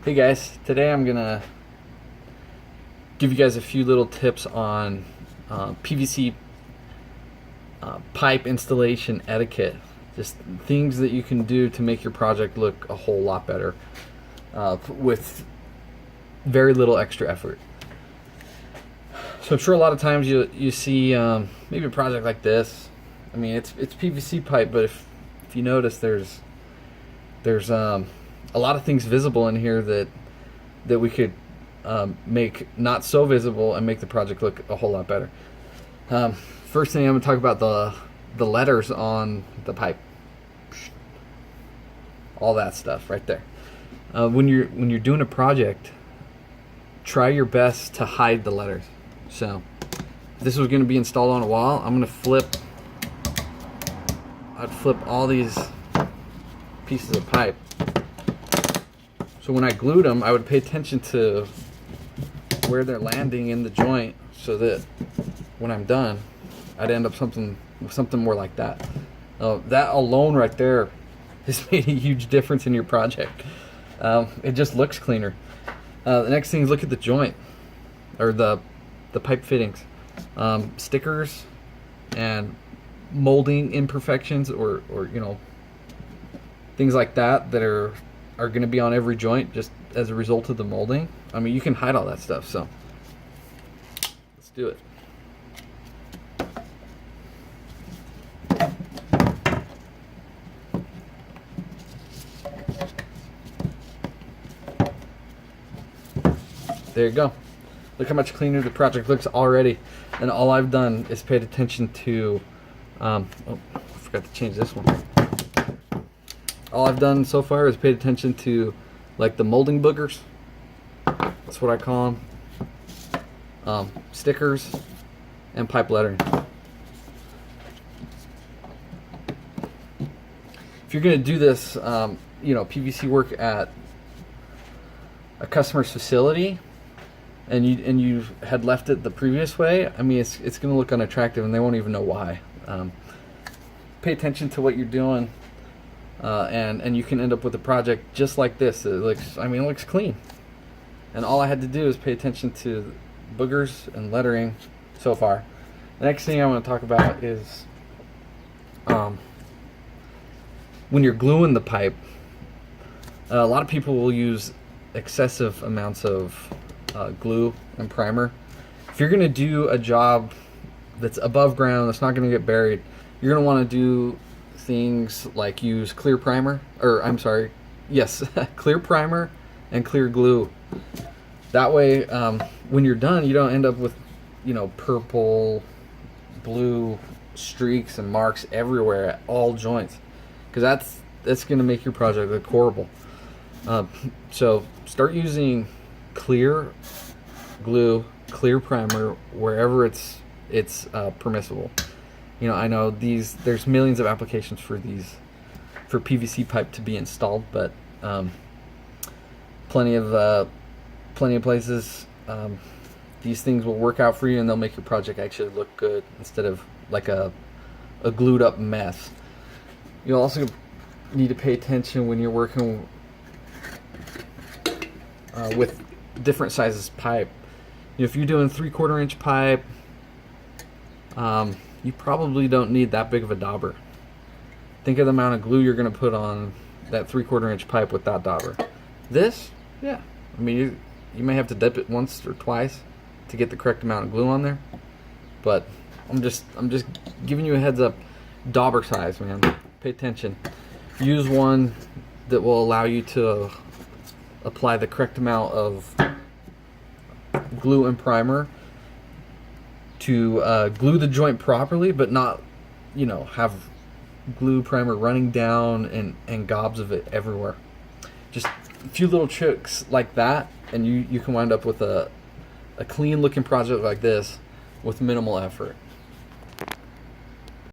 Hey guys, today I'm gonna give you guys a few little tips on PVC pipe installation etiquette. Just things that you can do to make your project look a whole lot better with very little extra effort. So I'm sure a lot of times you see maybe a project like this. I mean, it's PVC pipe, but if you notice, there's a lot of things visible in here that we could make not so visible and make the project look a whole lot better. First thing I'm going to talk about the letters on the pipe, all that stuff right there. When you're doing a project, try your best to hide the letters. So if this was going to be installed on a wall, I'd flip all these pieces of pipe. So when I glued them, I would pay attention to where they're landing in the joint, so that when I'm done, I'd end up something more like that. That alone right there has made a huge difference in your project. It just looks cleaner. The next thing is look at the joint, or the pipe fittings. Stickers and molding imperfections, or things like that are going to be on every joint just as a result of the molding. I mean, you can hide all that stuff, so let's do it. There you go. Look how much cleaner the project looks already. And all I've done is paid attention to oh, I forgot to change this one. All I've done so far is paid attention to like the molding boogers. That's what I call them. Stickers and pipe lettering. If you're going to do this, PVC work at a customer's facility, and you had left it the previous way, I mean, it's going to look unattractive, and they won't even know why. Pay attention to what you're doing. And you can end up with a project just like this. It looks clean. And all I had to do is pay attention to boogers and lettering so far. The next thing I want to talk about is when you're gluing the pipe. A lot of people will use excessive amounts of glue and primer. If you're going to do a job that's above ground, that's not going to get buried, you're going to want to do things like use clear primer, clear primer and clear glue. That way, when you're done, you don't end up with, purple, blue streaks and marks everywhere at all joints, because that's going to make your project look horrible. So start using clear glue, clear primer wherever it's permissible. I know there's millions of applications for PVC pipe to be installed, but plenty of places these things will work out for you, and they'll make your project actually look good instead of like a glued up mess. You'll also need to pay attention when you're working with different sizes pipe. If you're doing 3/4 inch pipe, you probably don't need that big of a dauber. Think of the amount of glue you're going to put on that 3/4 inch pipe with that dauber. This, yeah, I mean, you may have to dip it once or twice to get the correct amount of glue on there, but I'm just giving you a heads up. Dauber size, man. Pay attention. Use one that will allow you to apply the correct amount of glue and primer to glue the joint properly, but not, have glue primer running down and gobs of it everywhere. Just a few little tricks like that, and you can wind up with a clean looking project like this with minimal effort.